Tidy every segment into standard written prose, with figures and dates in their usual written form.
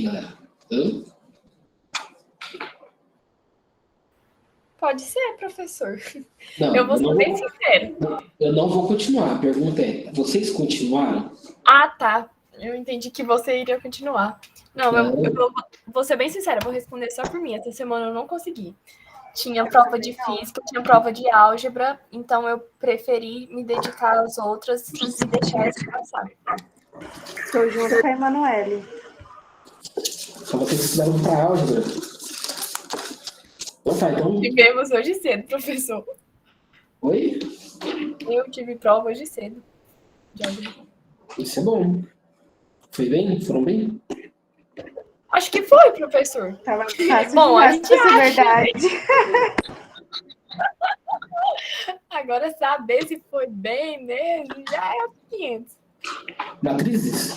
Galera. Hã? Pode ser, professor. Não, Eu vou eu ser não bem vou, sincera. eu não vou continuar. A pergunta é: vocês continuaram? Ah, tá. Eu entendi que você iria continuar. Não, eu Não. vou ser bem sincera, vou responder só por mim. Essa semana eu não consegui. Tinha prova de física, tinha prova de álgebra, então eu preferi me dedicar às outras e deixar essa passar. Estou junto com a Emanuele. Só vocês estudaram para álgebra. Então tá, então. Tivemos hoje cedo, professor. Oi? Eu tive prova hoje cedo de álgebra. Isso é bom. Foi bem? Foram bem? Acho que foi, professor. Tava fácil Bom, a demais gente pra ser acha. verdade. Agora saber se foi bem mesmo já é 500. Matrizes?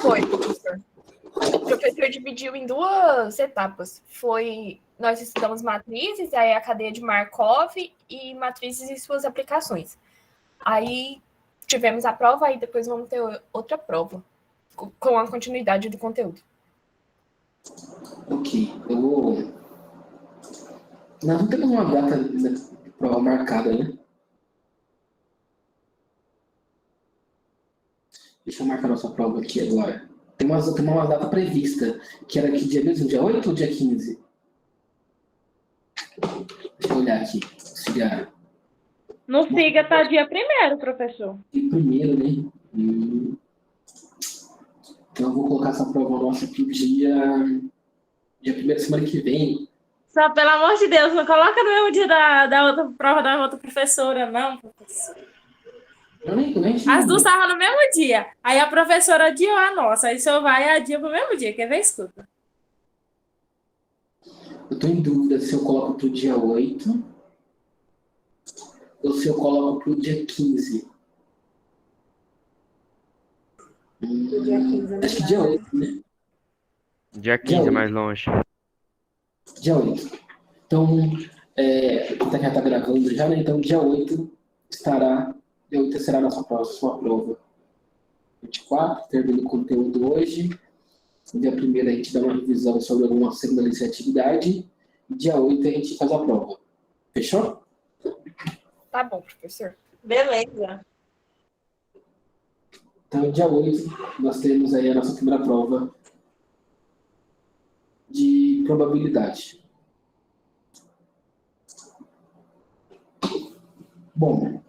Foi, professor. O professor dividiu em duas etapas. Nós estudamos matrizes, aí a cadeia de Markov e matrizes e suas aplicações. Aí tivemos a prova, aí depois vamos ter outra prova, com a continuidade do conteúdo. Ok. Eu vou. Nós não temos uma data de prova marcada, né? Deixa eu marcar nossa prova aqui agora. Tem uma data prevista, que era que dia mesmo? Dia 8 ou dia 15? Deixa eu olhar aqui. Auxiliar. No SIGA tá dia 1º, professor. E primeiro, né? Então eu vou colocar essa prova nossa aqui dia 1º, semana que vem. Só, pelo amor de Deus, não coloca no mesmo dia da outra prova da outra professora, não, professor. Eu nem As duas estavam no mesmo dia. Aí a professora adiou a nossa. Aí o senhor vai e adia pro mesmo dia. Quer ver? Escuta. Eu tô em dúvida se eu coloco pro dia 8 ou se eu coloco pro dia 15. Do dia 15, Acho que dia 8, né? Dia 15 é mais longe. Dia 8. Então, tá já tá gravando já, né? Então, dia 8 será a nossa próxima prova. 24, termina o conteúdo hoje. Dia 1º a gente dá uma revisão sobre alguma segunda lista de atividade. E dia 8 a gente faz a prova. Fechou? Tá bom, professor. Beleza. Então, dia 8, nós temos aí a nossa primeira prova de probabilidade. Bom,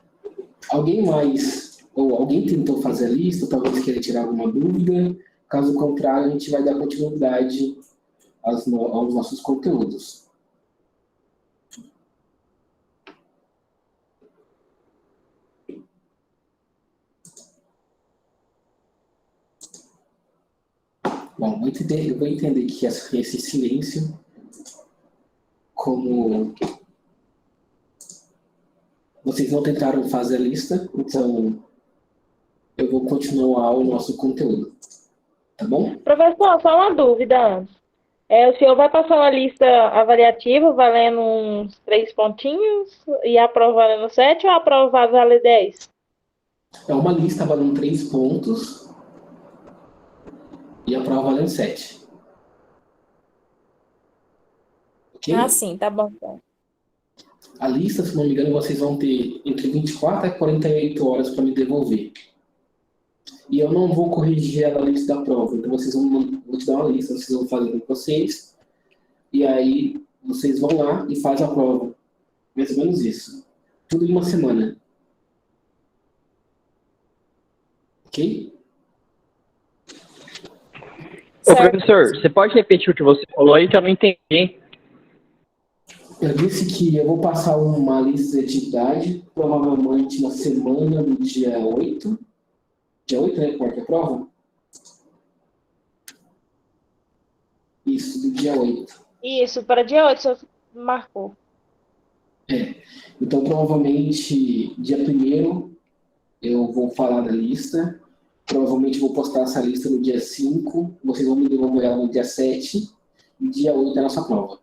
alguém tentou fazer a lista, talvez queira tirar alguma dúvida. Caso contrário, a gente vai dar continuidade aos nossos conteúdos. Bom, eu vou entender que esse silêncio como vocês não tentaram fazer a lista, então eu vou continuar o nosso conteúdo. Tá bom? Professor, só uma dúvida antes. O senhor vai passar uma lista avaliativa valendo uns 3 pontinhos e a prova valendo 7 ou a prova vale 10? É uma lista valendo 3 pontos e a prova valendo 7. Ok? Ah, sim, tá bom. A lista, se não me engano, vocês vão ter entre 24 e 48 horas para me devolver. E eu não vou corrigir ela antes da prova. Então, vou te dar uma lista, vocês vão fazer com vocês. E aí, vocês vão lá e fazem a prova. Mais ou menos isso. Tudo em uma semana. Ok? Ô, professor, você pode repetir o que você falou aí que eu não entendi? Eu disse que eu vou passar uma lista de atividade, provavelmente na semana do dia 8. Dia 8, né? Quarta prova? Isso, do dia 8. Isso, para dia 8, o senhor marcou. Então, provavelmente, dia 1º, eu vou falar da lista. Provavelmente, vou postar essa lista no dia 5. Vocês vão me devolver ela no dia 7. E dia 8 é a nossa prova.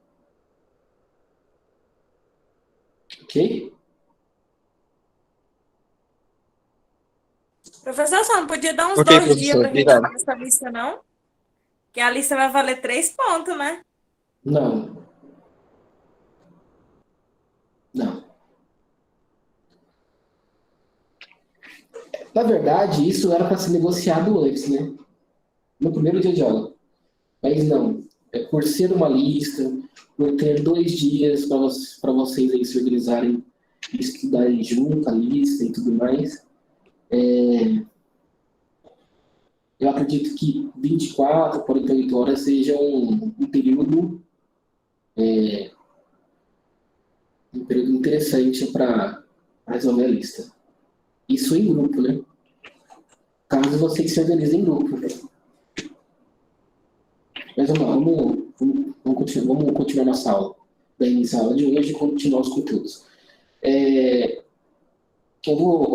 Ok? Professor, só não podia dar uns Ok, 2 dias professor, pra gente obrigado. fazer essa lista, não? Que a lista vai valer 3 pontos, né? Não. Não. Na verdade, isso era para ser negociado antes, né? No primeiro dia de aula. Mas não. É por ser uma lista, por ter 2 dias para vocês aí se organizarem e estudarem junto a lista e tudo mais. Eu acredito que 24, 48 horas seja um período interessante para resolver a lista. Isso em grupo, né? Caso você se organize em grupo. Mas vamos continuar nossa aula. Da inicial aula de hoje e continuar os conteúdos.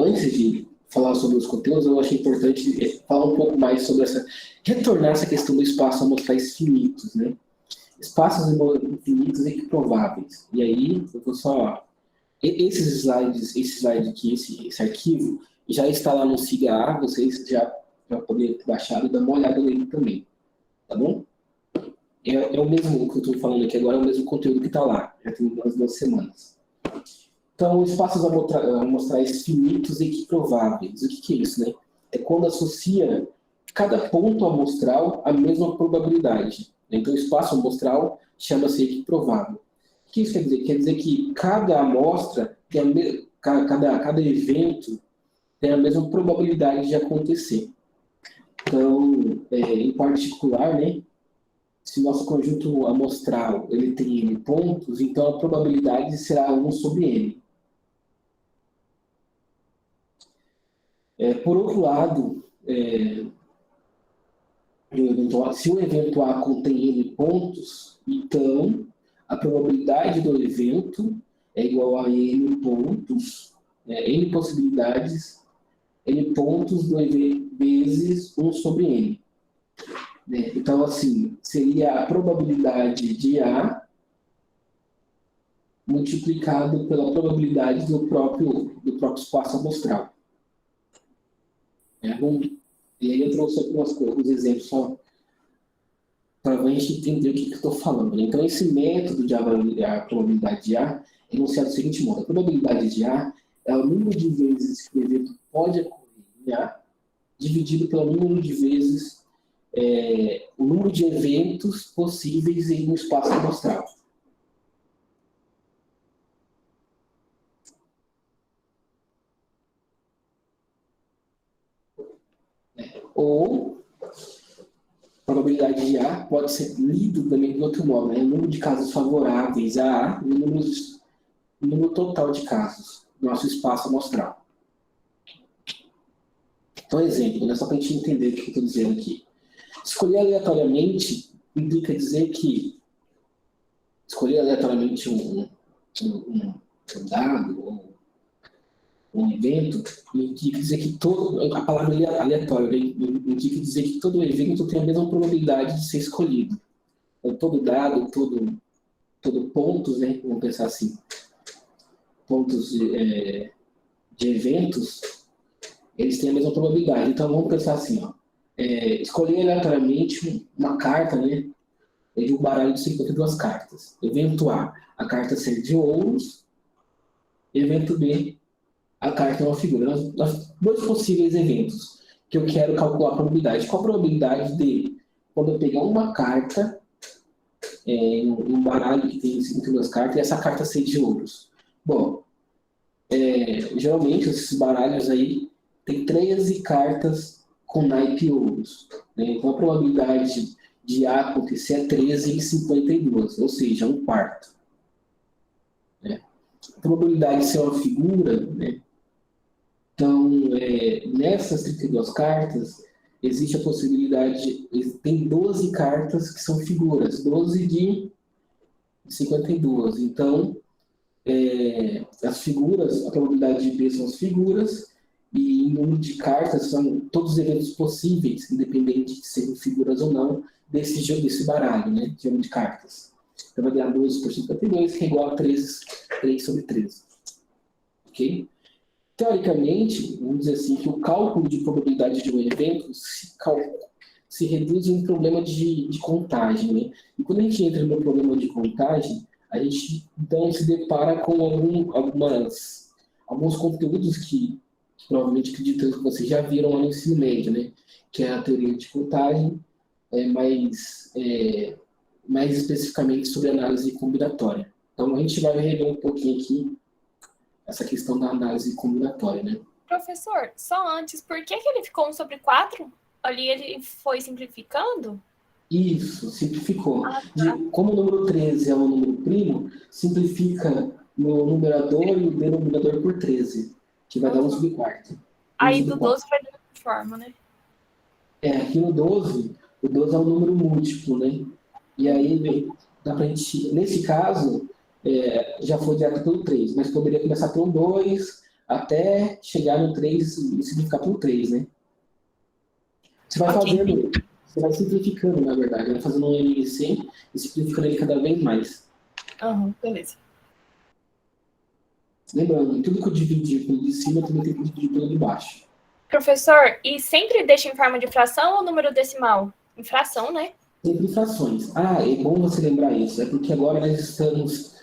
Antes de falar sobre os conteúdos, eu achei importante falar um pouco mais sobre retornar essa questão do espaço amostrais finitos, né? Espaços infinitos e prováveis. E aí, eu vou só... Esse slide aqui, esse arquivo, já está lá no SIGA, vocês já podem baixar e dar uma olhada nele também. Tá bom? É o mesmo que eu estou falando aqui agora, é o mesmo conteúdo que está lá. Já tem umas 2 semanas. Então, espaços amostrais finitos e equiprováveis. O que é isso, né? É quando associa cada ponto amostral à mesma probabilidade. Então, o espaço amostral chama-se equiprovável. O que isso quer dizer? Quer dizer que cada amostra, cada evento tem a mesma probabilidade de acontecer. Então, em particular, né? Se o nosso conjunto amostral ele tem N pontos, então a probabilidade será 1 sobre N. Por outro lado, se o evento A contém N pontos, então a probabilidade do evento é igual a N pontos, N possibilidades, N pontos do evento vezes 1 sobre N. Então, assim, seria a probabilidade de A multiplicado pela probabilidade do próprio espaço amostral. E aí eu trouxe alguns exemplos só para a gente entender o que eu estou falando. Né? Então, esse método de avaliar a probabilidade de A é enunciado do seguinte modo. A probabilidade de A é o número de vezes que o evento pode ocorrer em A, dividido pelo número de vezes o número de eventos possíveis em um espaço amostral. Ou a probabilidade de A pode ser lido também de outro modo, né? O número de casos favoráveis a A e o número total de casos do nosso espaço amostral. Então, exemplo, né? Só para a gente entender o que eu estou dizendo aqui. Escolher aleatoriamente implica dizer que escolher aleatoriamente um dado ou um evento implica dizer que a palavra aleatório implica dizer que todo evento tem a mesma probabilidade de ser escolhido. Então, todo dado, todo pontos, né? Vamos pensar assim, pontos de eventos, eles têm a mesma probabilidade. Então, vamos pensar assim, ó. Escolher aleatoriamente uma carta, né, de um baralho de 52 cartas. Evento A, a carta ser de ouros. Evento B, a carta é uma figura. Nós 2 possíveis eventos que eu quero calcular a probabilidade. Qual a probabilidade de, quando eu pegar uma carta, um baralho que tem 52 cartas, e essa carta ser de ouros? Bom, geralmente esses baralhos aí tem 13 cartas com naipe ouros. Né? Então, a probabilidade de A acontecer é 13 em 52, ou seja, 1/4. Né? A probabilidade de ser uma figura, né? Então, nessas 32 cartas, existe a possibilidade, tem 12 cartas que são figuras, 12 de 52. Então, as figuras, a probabilidade de B são as figuras, e o número de cartas são todos os eventos possíveis, independente de serem figuras ou não, desse baralho, né, de número de cartas. Então vai dar 12 por 52, que é igual a 3 sobre 13. Ok? Teoricamente, vamos dizer assim, que o cálculo de probabilidade de um evento se reduz em um problema de contagem, né? E quando a gente entra no problema de contagem, a gente então se depara com alguns conteúdos que provavelmente acredito que vocês já viram lá no ensino médio, né? Que é a teoria de contagem, mais especificamente sobre análise combinatória. Então a gente vai rever um pouquinho aqui essa questão da análise combinatória, né? Professor, só antes, por que ele ficou 1 sobre 4? Ali ele foi simplificando? Isso, simplificou. Ah, tá. Como o número 13 é um número primo, simplifica no numerador e o denominador por 13, que vai dar 1 sobre 4. Aí do 12 vai da mesma forma, né? Aqui no 12, o 12 é um número múltiplo, né? E aí, dá pra gente, nesse caso, já foi direto pelo 3, mas poderia começar pelo 2, até chegar no 3 e simplificar pelo 3, né? Você vai fazendo, você vai simplificando, na verdade, vai fazendo um MNC e simplificando ele cada vez mais. Beleza. Lembrando, tudo que eu dividi pelo de cima, eu também tenho que dividir pelo de baixo. Professor, e sempre deixa em forma de fração ou número decimal? Em fração, né? Sempre frações. É bom você lembrar isso, é porque agora nós estamos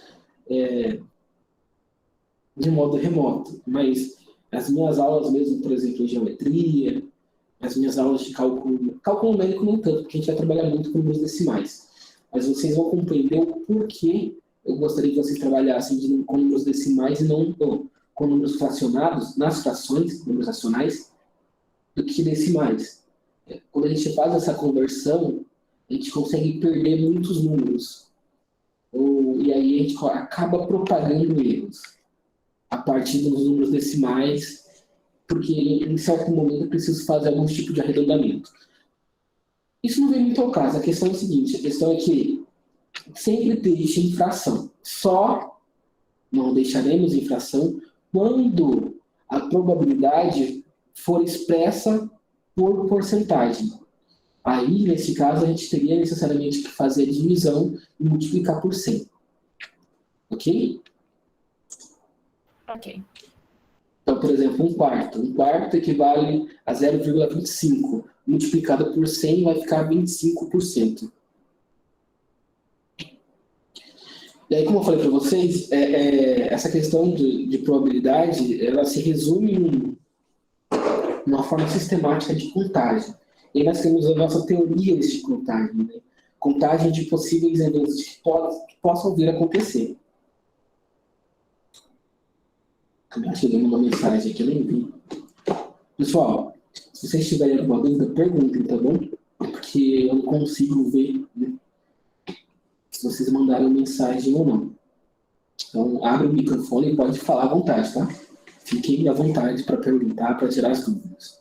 de modo remoto, mas as minhas aulas mesmo, por exemplo, em geometria, as minhas aulas de cálculo numérico não tanto, porque a gente vai trabalhar muito com números decimais, mas vocês vão compreender o porquê eu gostaria que vocês trabalhassem com números decimais e não com números fracionados, nas frações, números racionais, do que decimais. Quando a gente faz essa conversão, a gente consegue perder muitos números. E aí a gente acaba propagando erros a partir dos números decimais, porque em certo momento é preciso fazer algum tipo de arredondamento. Isso não vem muito ao caso. A questão é a seguinte, a questão é que sempre deixe em fração. Só não deixaremos em fração quando a probabilidade for expressa por porcentagem. Aí, nesse caso, a gente teria necessariamente que fazer a divisão e multiplicar por 100. Ok? Ok. Então, por exemplo, 1/4. 1/4 equivale a 0,25. Multiplicado por 100 vai ficar 25%. E aí, como eu falei para vocês, essa questão de probabilidade, ela se resume em uma forma sistemática de contagem. E aí nós temos a nossa teoria de contagem, né? Contagem de possíveis eventos que possam vir a acontecer. Acho que ele mandou uma mensagem aqui, eu nem vi. Pessoal, se vocês tiverem alguma dúvida, perguntem, tá bom? Porque eu não consigo ver, né, se vocês mandaram mensagem ou não. Então, abre o microfone e pode falar à vontade, tá? Fiquem à vontade para perguntar, para tirar as dúvidas.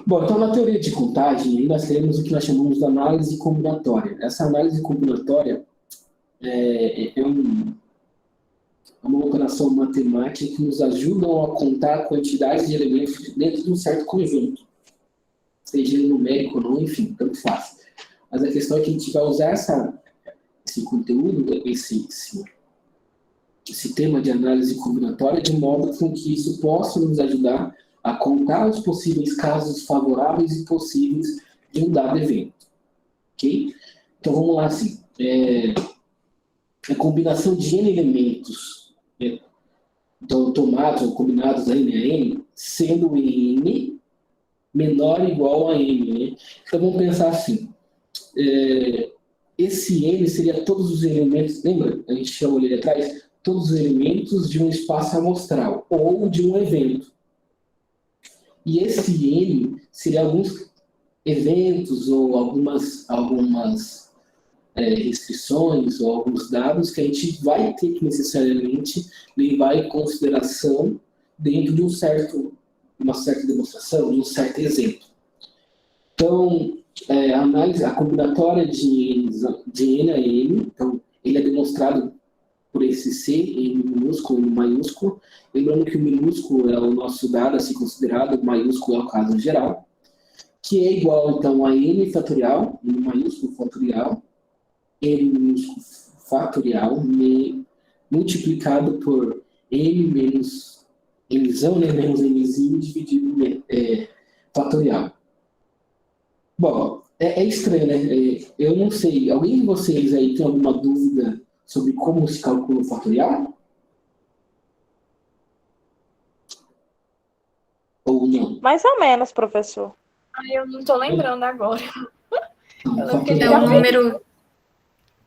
Bom, então na teoria de contagem, aí nós temos o que nós chamamos de análise combinatória. Essa análise combinatória é uma operação matemática que nos ajuda a contar a quantidade de elementos dentro de um certo conjunto. Seja numérico ou não, enfim, tanto faz. Mas a questão é que a gente vai usar esse conteúdo, esse tema de análise combinatória, de modo com que isso possa nos ajudar a contar os possíveis casos favoráveis e possíveis de um dado evento. Ok? Então vamos lá, assim. A combinação de N elementos, então, tomados ou combinados a N a N, sendo N menor ou igual a N. Né? Então vamos pensar assim. Esse N seria todos os elementos, lembra? A gente chamou ali atrás, todos os elementos de um espaço amostral ou de um evento. E esse N seria alguns eventos ou algumas restrições ou alguns dados que a gente vai ter que necessariamente levar em consideração dentro de uma certa demonstração, de um certo exemplo. Então, a combinatória de N a N, então, ele é demonstrado por esse C, N minúsculo e maiúsculo. Lembrando que o minúsculo é o nosso dado a ser considerado, o maiúsculo é o caso geral, que é igual, então, a N fatorial, N maiúsculo fatorial, N minúsculo fatorial, multiplicado por N menos Nzão, né, menos Nzinho, dividido fatorial. Bom, é estranho, né? Eu não sei. Alguém de vocês aí tem alguma dúvida sobre como se calcula o fatorial? Ou não? Mais ou menos, professor. Ai, eu não tô lembrando agora. Não, Eu lembro que a gente É já um fez. número.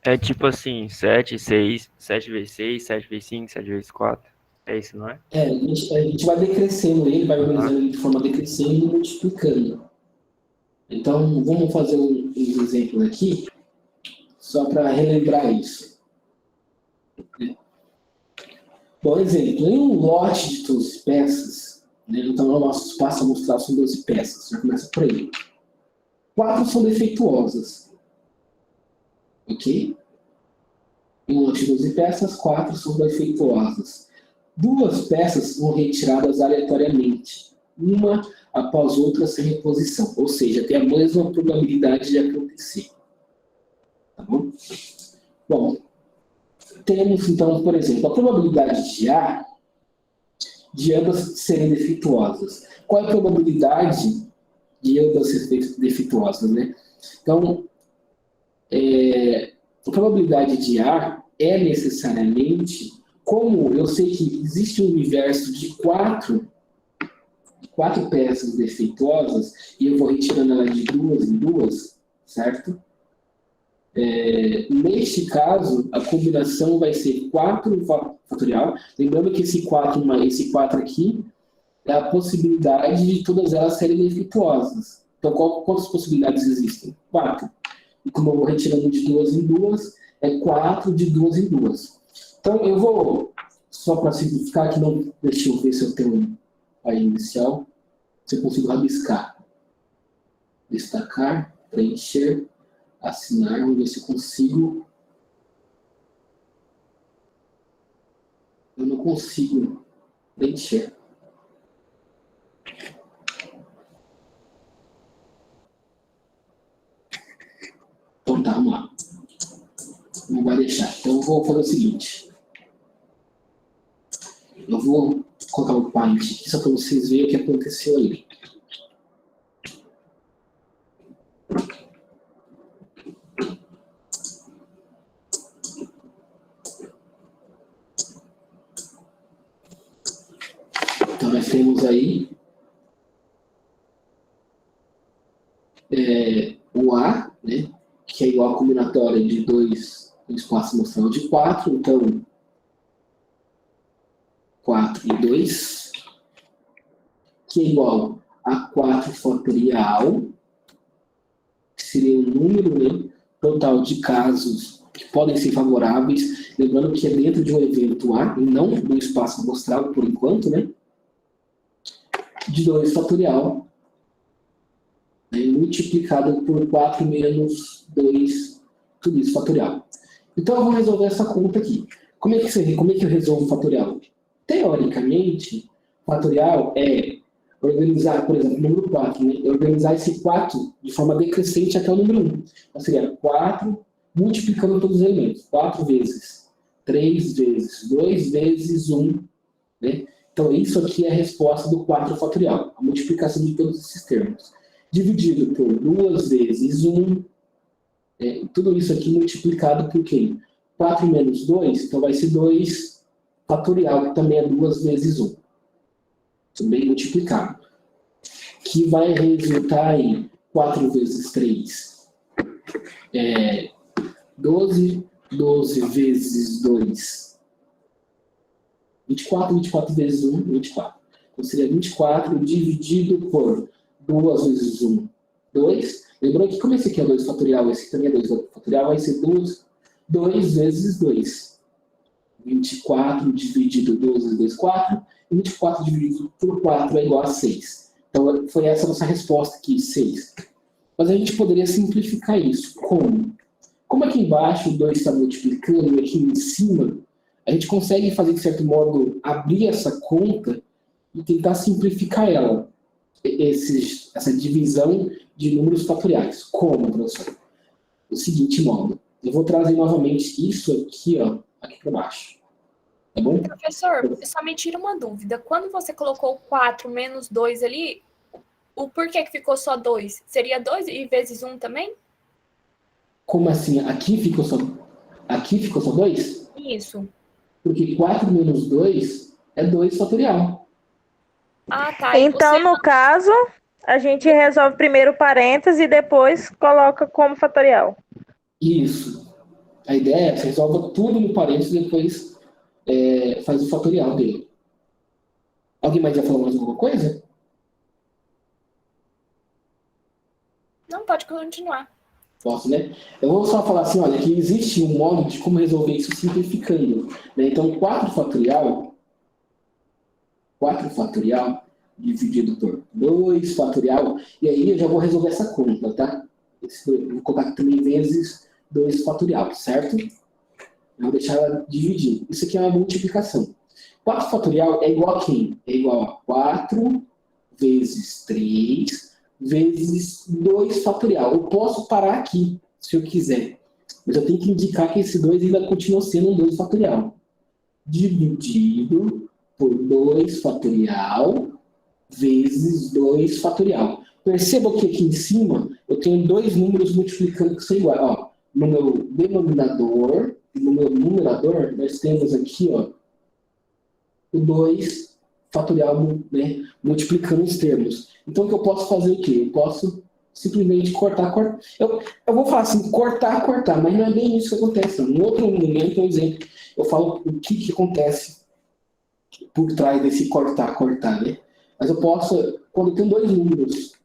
É tipo assim, 7, 6, 7 vezes 6, 7 vezes 5, 7 vezes 4. É isso, não é? A gente vai decrescendo ele, vai organizando ele de forma decrescente e multiplicando. Então, vamos fazer uns exemplos aqui, só para relembrar isso. Por exemplo, em um lote de 12 peças, né, então o nosso espaço amostral são 12 peças, já começa por aí. 4 são defeituosas, ok? Em um lote de 12 peças, 4 são defeituosas. 2 peças são retiradas aleatoriamente, uma após outra sem reposição, ou seja, tem a mesma probabilidade de acontecer. Tá bom? Bom, temos então, por exemplo, a probabilidade de ambas serem defeituosas. Qual é a probabilidade de ambas serem defeituosas, né? Então, a probabilidade de A é necessariamente, como eu sei que existe um universo de quatro peças defeituosas, e eu vou retirando ela de duas em duas, certo? Neste caso, a combinação vai ser 4 fatorial. Lembrando que esse 4 aqui é a possibilidade de todas elas serem defeituosas. Então, quantas possibilidades existem? 4. E como eu vou retirando de duas em duas, é 4 de duas em duas. Então, eu vou, só para simplificar, aqui não, deixa eu ver se eu tenho um página inicial, se eu consigo rabiscar. Destacar, preencher, assinar, vamos ver se eu consigo. Eu não consigo preencher. Então tá, vamos lá. Não vai deixar. Então eu vou fazer o seguinte. Eu vou colocar o Paint aqui só para vocês verem o que aconteceu ali. Então nós temos aí o A, né, que é igual a combinatória de 2 no espaço amostral de 4, então 4 e 2, que é igual a 4 fatorial, que seria o número, né, total de casos que podem ser favoráveis, lembrando que é dentro de um evento A, e não no espaço amostral por enquanto, né, de 2 fatorial, né, multiplicado por 4 menos 2, tudo isso fatorial. Então eu vou resolver essa conta aqui. Como é que eu resolvo o fatorial? Teoricamente, fatorial é organizar, por exemplo, o número 4, né? Organizar esse 4 de forma decrescente até o número 1. Então seria 4 multiplicando todos os elementos. 4 vezes 3 vezes 2 vezes 1, né? Então, isso aqui é a resposta do 4 fatorial, a multiplicação de todos esses termos. Dividido por 2 vezes 1, tudo isso aqui multiplicado por quem? 4 menos 2, então vai ser 2 fatorial, que também é 2 vezes 1. Também multiplicado. Que vai resultar em 4 vezes 3. 12, 12 vezes 2. 24, 24 vezes 1, 24. Então seria 24 dividido por 2 vezes 1, 2. Lembrou que como esse aqui é 2 fatorial, esse aqui também é 2 fatorial, vai ser 2 vezes 2. 24 dividido 2 vezes 2, 4. E 24 dividido por 4 é igual a 6. Então foi essa a nossa resposta aqui, 6. Mas a gente poderia simplificar isso. Como? Como aqui embaixo o 2 está multiplicando e aqui em cima, a gente consegue fazer, de certo modo, abrir essa conta e tentar simplificar ela, essa divisão de números fatoriais. Como, professor? Do seguinte modo. Eu vou trazer novamente isso aqui, ó, aqui para baixo. Tá bom? Professor, só me tira uma dúvida. Quando você colocou 4 menos 2 ali, o porquê que ficou só 2? Seria 2 e vezes 1 também? Como assim? Aqui ficou só 2? Isso. Porque 4 menos 2 é 2 fatorial. Ah, tá. E Então, você... no caso, a gente resolve primeiro o parênteses e depois coloca como fatorial. Isso. A ideia é que você resolva tudo no parênteses e depois faz o fatorial dele. Alguém mais ia falar mais alguma coisa? Não, pode continuar. Posso, né? Eu vou só falar assim, olha, que existe um modo de como resolver isso simplificando. Né? Então, 4 fatorial dividido por 2 fatorial, e aí eu já vou resolver essa conta, tá? Eu vou colocar também vezes 2 fatorial, certo? Eu vou deixar ela dividir. Isso aqui é uma multiplicação. 4 fatorial é igual a quem? É igual a 4 vezes 3 vezes 2 fatorial. Eu posso parar aqui, se eu quiser. Mas eu tenho que indicar que esse 2 ainda continua sendo um 2 fatorial. Dividido por 2 fatorial vezes 2 fatorial. Perceba que aqui em cima eu tenho dois números multiplicando que são iguais. Ó, no meu denominador e no meu numerador, nós temos aqui ó, o 2 fatorial, né, multiplicando os termos. Então, o que eu posso fazer o quê? Eu posso simplesmente cortar. Eu vou falar assim, cortar, mas não é bem isso que acontece. No outro momento, por exemplo, eu falo o que acontece por trás desse cortar, né? Mas eu posso, quando eu tenho dois números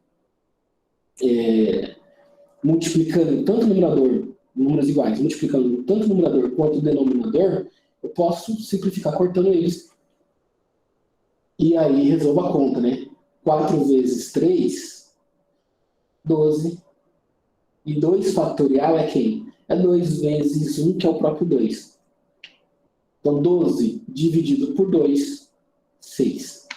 multiplicando tanto o numerador, números iguais, multiplicando tanto o numerador quanto o denominador, eu posso simplificar cortando eles. E aí resolvo a conta, né? 4 vezes 3, 12. E 2 fatorial é quem? É 2 vezes 1, que é o próprio 2. Então, 12 dividido por 2, 6.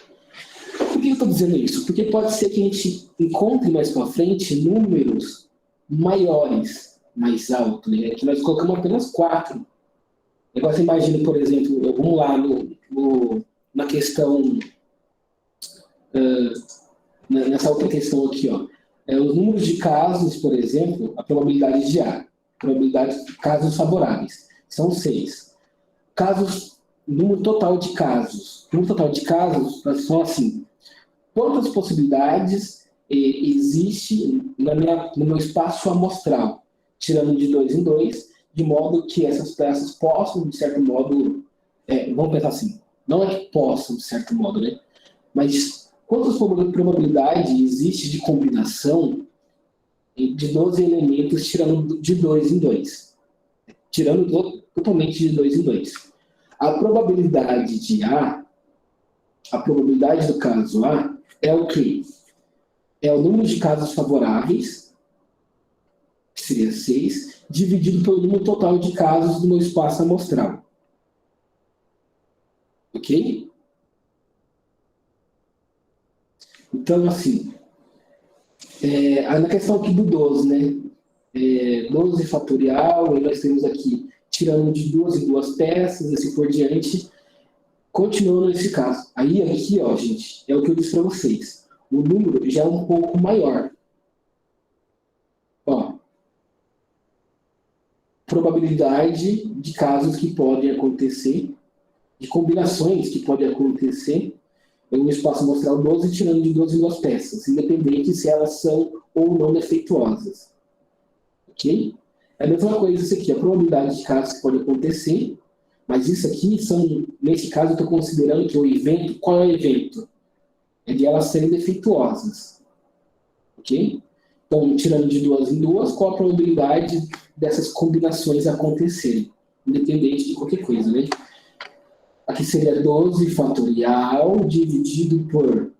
Por que eu estou dizendo isso? Porque pode ser que a gente encontre mais para frente números maiores, mais altos, né? Aqui nós colocamos apenas 4. Agora você imagina, por exemplo, vamos lá na questão, nessa outra questão aqui, ó. Os números de casos, por exemplo, a probabilidade de A, probabilidade de casos favoráveis, são 6. Número total de casos são assim, quantas possibilidades existe no meu espaço amostral, tirando de 2 em 2, de modo que essas peças possam, de certo modo, vamos pensar assim, não é que possam, de certo modo, né? Mas quantas probabilidades existe de combinação de 12 elementos tirando de 2 em 2? Tirando totalmente de 2 em 2. A probabilidade de A, a probabilidade do caso A, é o quê? É o número de casos favoráveis, que seria 6, dividido pelo número total de casos do meu espaço amostral. Ok? Então, assim, na questão aqui do 12, né? 12 fatorial, e nós temos aqui, tirando de 2 em 2 peças, assim por diante, continuando nesse caso. Aí, aqui, ó, gente, é o que eu disse para vocês. O número já é um pouco maior. Ó, probabilidade de casos que podem acontecer, de combinações que podem acontecer, no espaço amostral 12, tirando de 2 em 2 peças, independente se elas são ou não defeituosas. Ok? É a mesma coisa isso aqui, a probabilidade de casos que pode acontecer, mas isso aqui nesse caso eu estou considerando que o evento, qual é o evento? É de elas serem defeituosas. Ok? Então, tirando de 2 em 2, qual a probabilidade dessas combinações acontecerem? Independente de qualquer coisa, né? Aqui seria 12 fatorial dividido por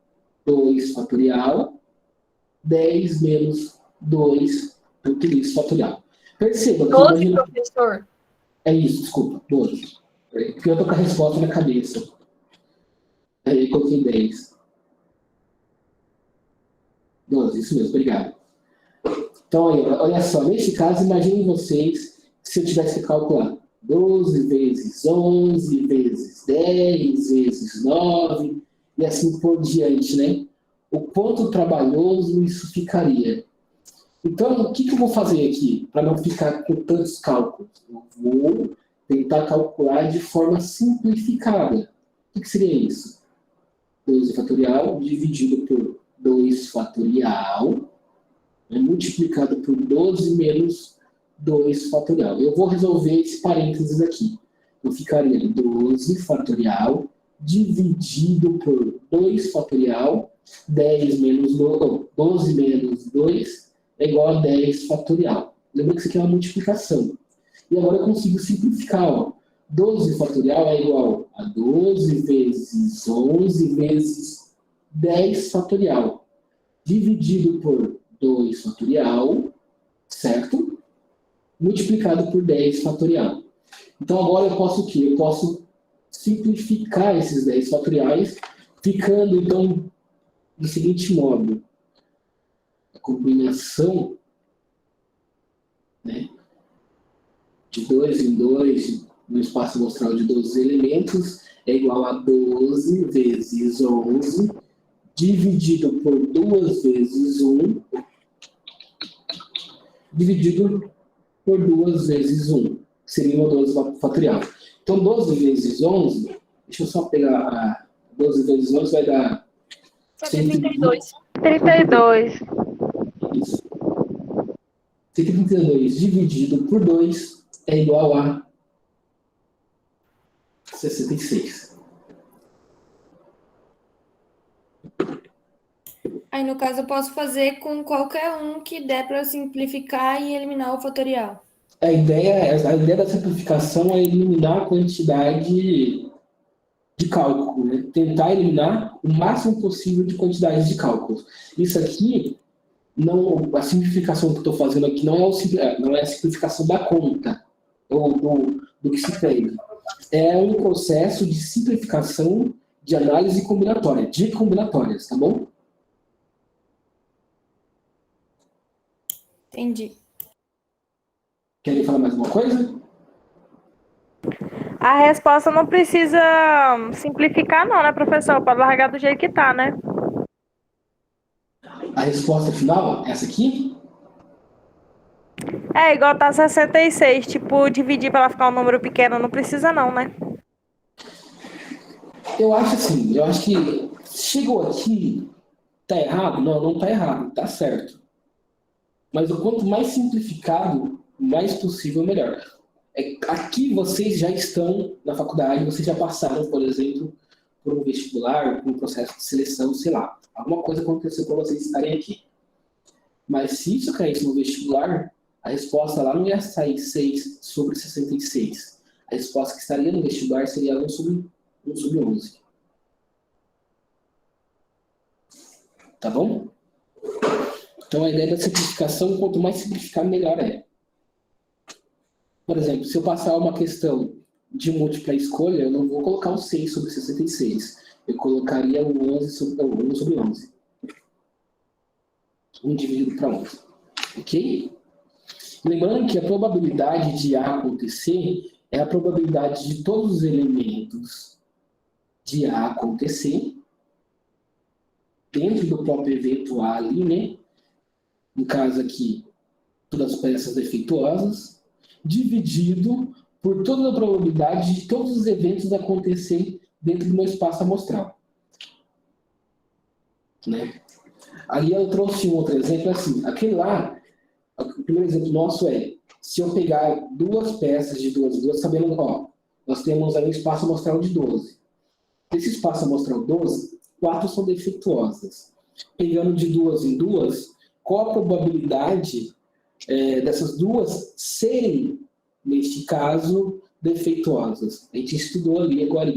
2 fatorial, 10 menos 2 por 3 fatorial. Perceba que 12, imagina... professor. É isso, desculpa, 12. Porque eu estou com a resposta na cabeça. Aí eu coloquei 10. 12, isso mesmo, obrigado. Então, aí, olha só, nesse caso, imaginem vocês se eu tivesse que calcular 12 vezes 11 vezes 10 vezes 9 e assim por diante, né? o quanto trabalhoso isso ficaria. Então, o que eu vou fazer aqui para não ficar com tantos cálculos? Eu vou tentar calcular de forma simplificada. O que seria isso? 12 fatorial dividido por 2 fatorial, multiplicado por 12 menos 2 fatorial. Eu vou resolver esse parênteses aqui. Eu ficaria 12 fatorial dividido por 2 fatorial, 10 menos 12 menos 2 é igual a 10 fatorial. Lembra que isso aqui é uma multiplicação. E agora eu consigo simplificar. Ó. 12 fatorial é igual a 12 vezes 11 vezes 10 fatorial. Dividido por 2 fatorial, certo? Multiplicado por 10 fatorial. Então agora eu posso o quê? Eu posso simplificar esses 10 fatoriais, ficando então do seguinte modo. A combinação, né, de 2 em 2 no espaço amostral de 12 elementos é igual a 12 vezes 11 dividido por 2 vezes 1 dividido por 2 vezes 1, que seria uma 12 fatorial. Então, 12 vezes 11, deixa eu só pegar a 12 vezes 11, vai dar 132. 32. Isso. 132 dividido por 2 é igual a 66. Aí, no caso, eu posso fazer com qualquer um que der para simplificar e eliminar o fatorial. A ideia da simplificação é eliminar a quantidade de cálculo, né? Tentar eliminar o máximo possível de quantidade de cálculos. Isso aqui, a simplificação que eu estou fazendo aqui não é a simplificação da conta, ou do que se tem. É um processo de simplificação de análise combinatória, de combinatórias, tá bom? Entendi. Querem falar mais alguma coisa? A resposta não precisa simplificar, não, né, professor? Pode largar do jeito que tá, né? A resposta final, essa aqui? É, igual tá 66. Tipo, dividir para ela ficar um número pequeno, não precisa, não, né? Eu acho assim, que chegou aqui, tá errado? Não tá errado, tá certo. Mas o quanto mais simplificado, mais possível, melhor. Aqui vocês já estão na faculdade, vocês já passaram, por exemplo, por um vestibular, por um processo de seleção, sei lá. Alguma coisa aconteceu para vocês estarem aqui. Mas se isso caísse no vestibular, a resposta lá não ia sair 6 sobre 66. A resposta que estaria no vestibular seria 1 sobre 11. Tá bom? Então a ideia da simplificação, quanto mais simplificar, melhor é. Por exemplo, se eu passar uma questão de múltipla escolha, eu não vou colocar o 6 sobre 66. Eu colocaria o 1 sobre 11. 1 dividido para 11. Ok? Lembrando que a probabilidade de A acontecer é a probabilidade de todos os elementos de A acontecer dentro do próprio evento A ali, né? No caso aqui, todas as peças defeituosas, dividido por toda a probabilidade de todos os eventos acontecerem dentro do meu espaço amostral. Né? Ali eu trouxe um outro exemplo assim. Aquele lá, o primeiro exemplo nosso é, se eu pegar duas peças de duas, sabendo, ó, nós temos aí um espaço amostral de 12. Desse espaço amostral 12, 4 são defeituosas. Pegando de 2 em 2, qual a probabilidade dessas duas serem, neste caso, defeituosas? A gente estudou ali agora.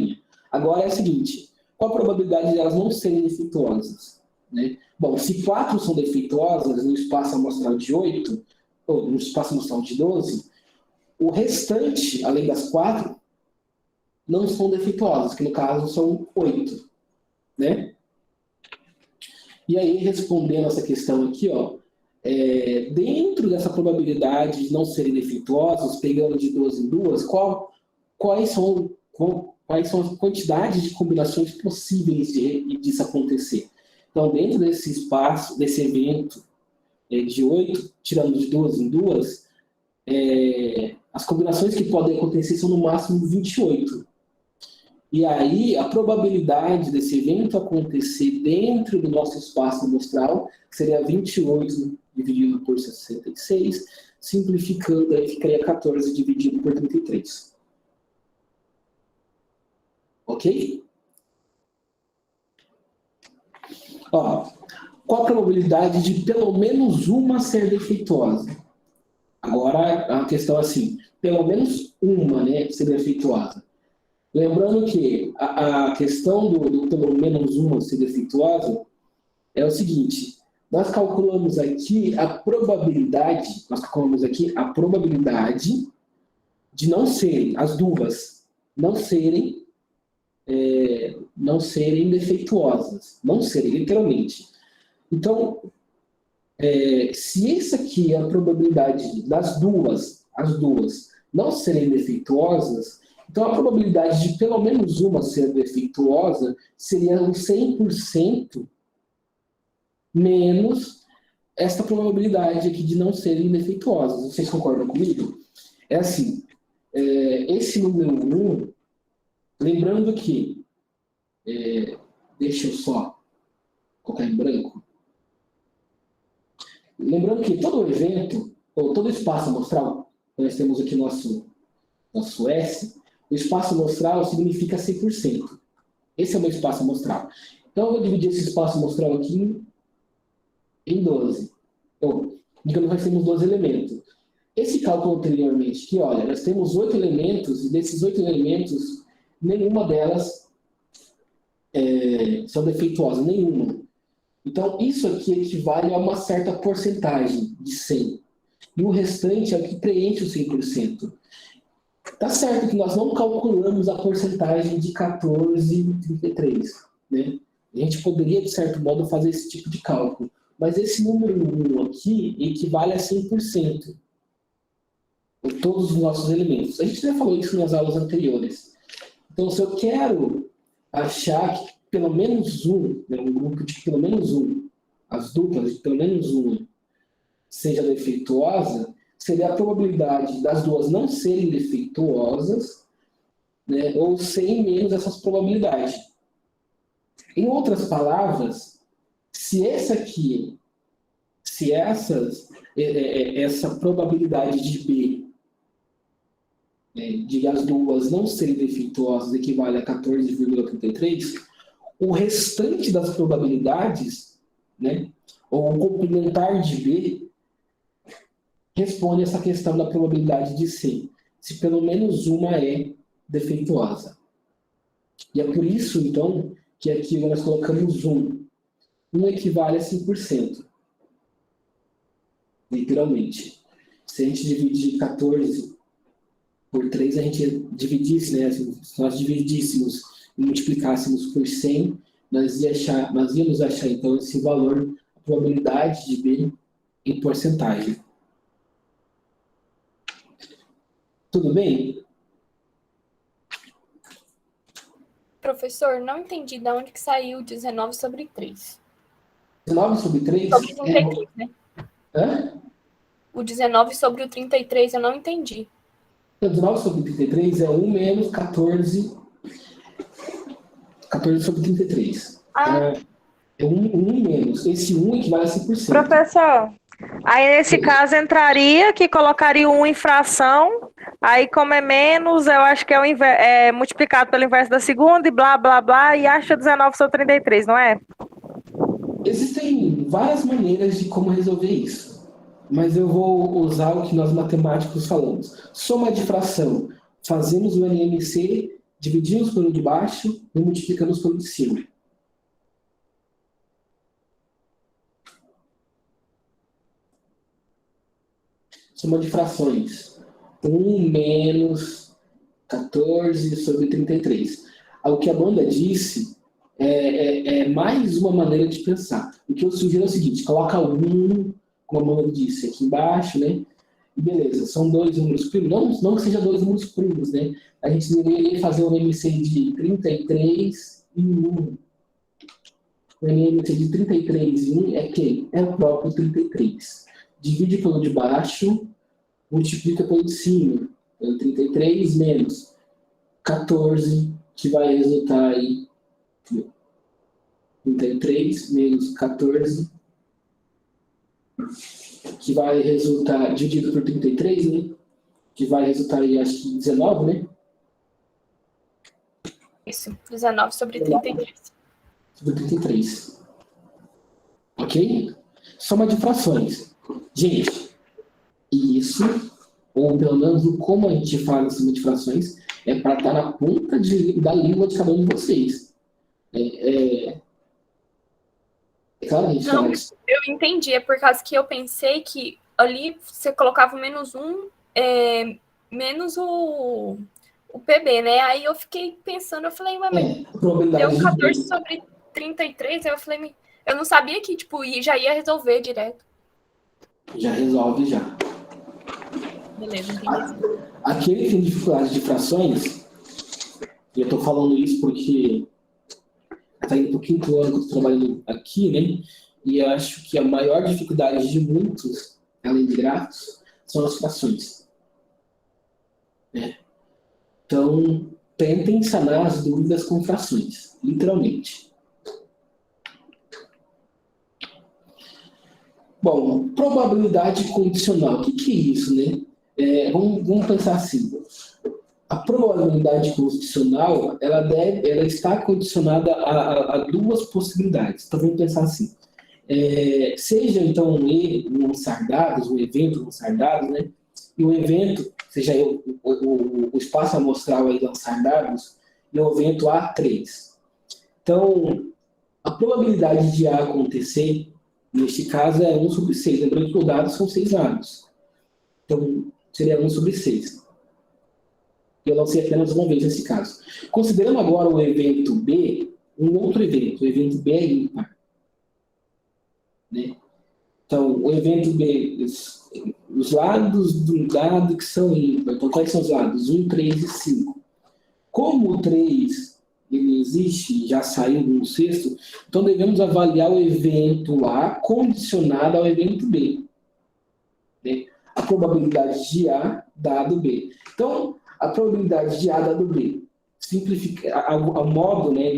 Agora é a seguinte, qual a probabilidade de elas não serem defeituosas? Né? Bom, se 4 são defeituosas no espaço amostral de 8, ou no espaço amostral de 12, o restante, além das 4, não são defeituosas, que no caso são 8. Né? E aí, respondendo essa questão aqui, ó, dentro dessa probabilidade de não serem defeituosos, pegando de 2 em 2, quais são as quantidades de combinações possíveis disso acontecer? Então, dentro desse espaço, desse evento de 8, tirando de 2 em 2, as combinações que podem acontecer são no máximo 28. E aí, a probabilidade desse evento acontecer dentro do nosso espaço amostral seria 28 dividido por 66, simplificando, aí ficaria 14 dividido por 33. Ok? Ó, qual a probabilidade de pelo menos uma ser defeituosa? Agora, a questão é assim, pelo menos uma, né, ser defeituosa. Lembrando que a questão do pelo menos uma ser defeituosa é o seguinte, nós calculamos aqui a probabilidade de não serem, as duas, não serem defeituosas, não serem, literalmente. Então, se essa aqui é a probabilidade das duas, as duas, não serem defeituosas, então a probabilidade de pelo menos uma ser defeituosa seria um 100% menos esta probabilidade aqui de não serem defeituosas. Vocês concordam comigo? É assim, esse número 1, lembrando que, deixa eu só colocar em branco, lembrando que todo evento, ou todo espaço amostral, nós temos aqui nosso S, o espaço amostral significa 100%. Esse é o meu espaço amostral. Então, eu vou dividir esse espaço amostral aqui em 12. Então, digamos que nós temos 12 elementos. Esse cálculo anteriormente, que olha, nós temos 8 elementos, e desses 8 elementos, nenhuma delas são defeituosas, nenhuma. Então, isso aqui equivale a uma certa porcentagem de 100. E o restante é o que preenche o 100%. Tá certo que nós não calculamos a porcentagem de 14,33, né? A gente poderia, de certo modo, fazer esse tipo de cálculo. Mas esse número 1 aqui equivale a 100% de todos os nossos elementos. A gente já falou isso nas aulas anteriores. Então, se eu quero achar que pelo menos um, né, um grupo de pelo menos um, as duplas de pelo menos uma, seja defeituosa, seria a probabilidade das duas não serem defeituosas, né, ou 100 menos essas probabilidades. Em outras palavras, se essa probabilidade de B, de as duas não serem defeituosas, equivale a 14,33, o restante das probabilidades, né, ou o complementar de B, responde essa questão da probabilidade de C, se pelo menos uma é defeituosa. E é por isso, então, que aqui nós colocamos 1. 1 equivale a 100%. Literalmente. Se a gente dividir 14 por 3, a gente dividisse, né? Se nós dividíssemos e multiplicássemos por 100, nós íamos achar, então, esse valor, a probabilidade de B em porcentagem. Tudo bem? Professor, não entendi de onde que saiu 19 sobre 3. 19 sobre 3? Sobre 33, né? Hã? O 19 sobre o 33 eu não entendi. 19 sobre 33 é 1 menos 14 sobre 33. É 1 menos. Esse 1 equivale a 100%. Professor, aí nesse caso entraria que colocaria 1 em fração, aí como é menos, eu acho que é multiplicado pelo inverso da segunda e blá, blá, blá, e acha 19 sobre 33, não é? Existem várias maneiras de como resolver isso. Mas eu vou usar o que nós matemáticos falamos. Soma de fração. Fazemos o LMC, dividimos pelo de baixo e multiplicamos pelo de cima. Soma de frações. 1 menos 14 sobre 33. O que a Amanda disse é mais uma maneira de pensar. O que eu sugiro é o seguinte, coloca 1, como a Amanda disse, aqui embaixo, né? E beleza, são 2 números primos. Não que seja 2 números primos, né? A gente deveria fazer um MC de 33 e 1. O MMC de 33 em 1 é quem? É o próprio 33. Divide pelo de baixo, multiplica pelo de cima. Pelo 33 menos 14, que vai resultar aí 33 menos 14, que vai resultar, dividido por 33, né? Que vai resultar aí, acho que 19, né? Isso, 19 sobre 33. Sobre 33. Ok? Soma de frações. Gente, isso, ou pelo menos como a gente fala soma de frações, é para estar na ponta da língua de cada um de vocês. É claro, a gente Não, fala isso. eu entendi. É por causa que eu pensei que ali você colocava o menos 1, menos o PB, né? Aí eu fiquei pensando, eu falei, mas Probabilidade deu de 14 B. sobre 33, aí eu falei, eu não sabia que, tipo, já ia resolver direto. Já resolve já. Beleza, entendi. Aquele que tem dificuldade de frações, e eu estou falando isso porque está indo para o 5º ano que eu estou trabalhando aqui, né? E eu acho que a maior dificuldade de muitos, além de gráficos, são as frações. Então, tentem sanar as dúvidas com frações, literalmente. Bom, probabilidade condicional. O que é isso, né? Vamos pensar assim. A probabilidade condicional, ela está condicionada a duas possibilidades. Então, vamos pensar assim. Seja, então, lançar dados, um evento lançar dados, né? E o evento, seja o espaço amostral aí lançar dados, e o evento A3. Então, a probabilidade de A acontecer, neste caso, é 1 sobre 6. Lembrando que os dados são 6 dados. Então, seria 1 sobre 6. Eu lancei apenas uma vez nesse caso. Considerando agora o evento B, um outro evento. O evento B é ímpar. Né? Então, o evento B, os lados do dado que são ímpar. Então, quais são os lados? 1, 3 e 5. Como o 3 ele existe, já saiu no sexto, então devemos avaliar o evento A condicionado ao evento B. Né? A probabilidade de A dado B. Então, a probabilidade de A dado B, simplifica, o modo, né,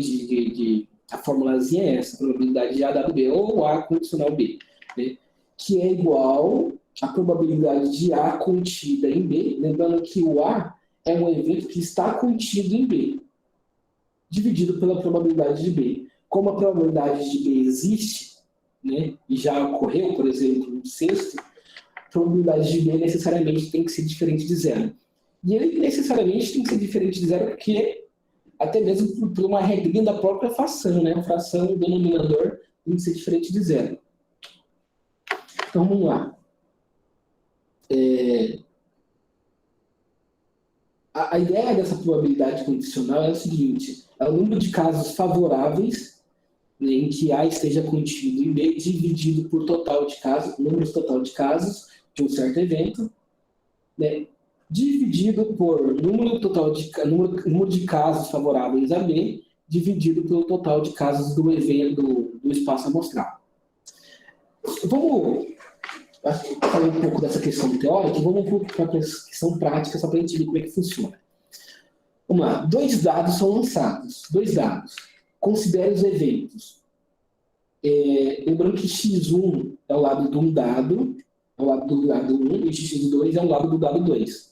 a formulazinha é essa, a probabilidade de A dado B, ou A condicional B, né, que é igual à probabilidade de A contida em B, lembrando que o A é um evento que está contido em B, dividido pela probabilidade de B. Como a probabilidade de B existe, né, e já ocorreu, por exemplo, no sexto, a probabilidade de B necessariamente tem que ser diferente de zero. E ele necessariamente tem que ser diferente de zero porque, até mesmo por uma regrinha da própria fração, né? A fração, o denominador, tem que ser diferente de zero. Então, vamos lá. A ideia dessa probabilidade condicional é o seguinte: é o número de casos favoráveis, né, em que A esteja contido em B, dividido por total de casos, número total de casos de um certo evento, né, dividido por número de casos favoráveis a B, dividido pelo total de casos do evento do espaço amostral. Vamos falar um pouco dessa questão teórica e vamos para a questão prática, só para a gente ver como é que funciona. Vamos lá. 2 dados são lançados. 2 dados. Considere os eventos. Lembrando que x1 é o lado de um dado, é o lado do dado 1, e x2 é o lado do dado 2.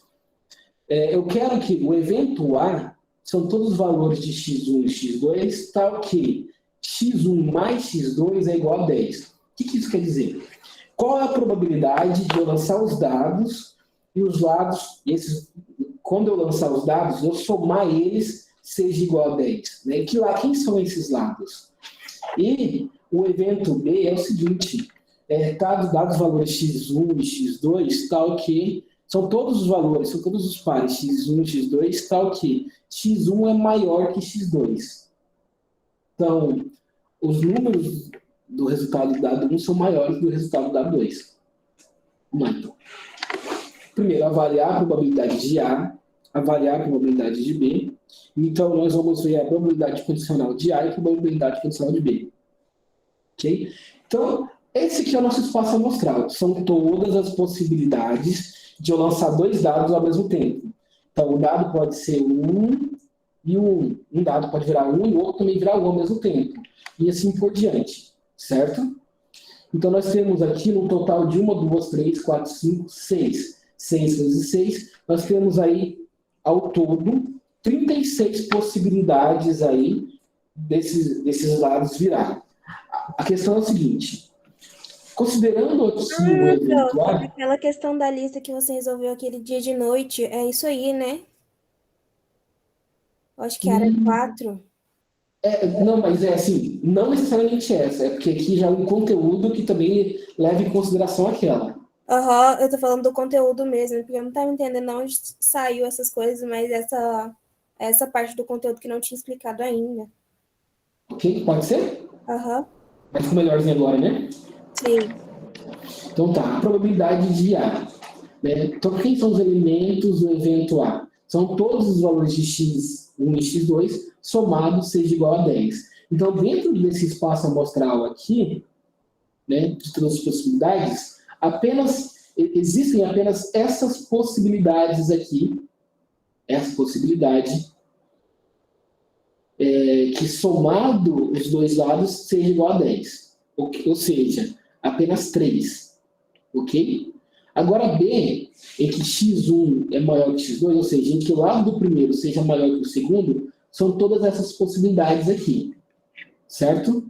Eu quero que o evento A são todos os valores de x1 e x2, tal que x1 mais x2 é igual a 10. O que isso quer dizer? Qual é a probabilidade de eu lançar os dados e os lados, quando eu lançar os dados, eu somar eles, seja igual a 10? Né? Quem são esses lados? E o evento B é o seguinte, dados os valores x1 e x2, tal que são todos os valores, são todos os pares x1 e x2, tal que x1 é maior que x2. Então, os números do resultado do dado 1 são maiores do resultado do dado 2. Vamos lá, então. Primeiro, avaliar a probabilidade de A, avaliar a probabilidade de B. Então, nós vamos ver a probabilidade condicional de A e a probabilidade condicional de B. Ok? Então, esse aqui é o nosso espaço amostral. São todas as possibilidades de eu lançar dois dados ao mesmo tempo. Então, o dado pode ser 1 e 1. Um dado pode virar 1 e o outro também virar 1 ao mesmo tempo. E assim por diante. Certo? Então, nós temos aqui no total de 1, 2, 3, 4, 5, 6. 6 vezes 6. Nós temos aí, ao todo, 36 possibilidades aí desses dados virarem. A questão é a seguinte. Considerando aqui o evento A... Aquela questão da lista que você resolveu aquele dia de noite, é isso aí, né? Acho que era 4. Não, mas é assim, não necessariamente essa, é porque aqui já é um conteúdo que também leva em consideração aquela. Eu tô falando do conteúdo mesmo, porque eu não tava entendendo onde saiu essas coisas, mas essa parte do conteúdo que não tinha explicado ainda. Ok? Pode ser? Mas ficou melhorzinho agora, né? Sim. Então tá, a probabilidade de A. Né? Então, quem são os elementos do evento A? São todos os valores de x1 e x2 somados seja igual a 10. Então, dentro desse espaço amostral aqui, né, de todas as possibilidades, existem apenas essas possibilidades aqui, essa possibilidade, que somado os dois lados seja igual a 10. Ou seja, apenas 3. Ok? Agora B, em que x1 é maior que x2, ou seja, em que o lado do primeiro seja maior que o segundo, são todas essas possibilidades aqui. Certo?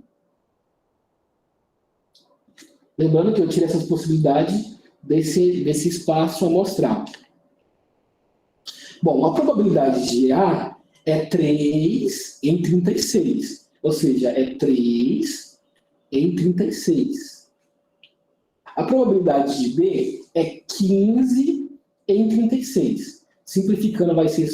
Lembrando que eu tirei essas possibilidades desse espaço amostral. Bom, a probabilidade de A é 3 em 36. Ou seja, é 3 em 36. A probabilidade de B é 15 em 36. Simplificando, vai ser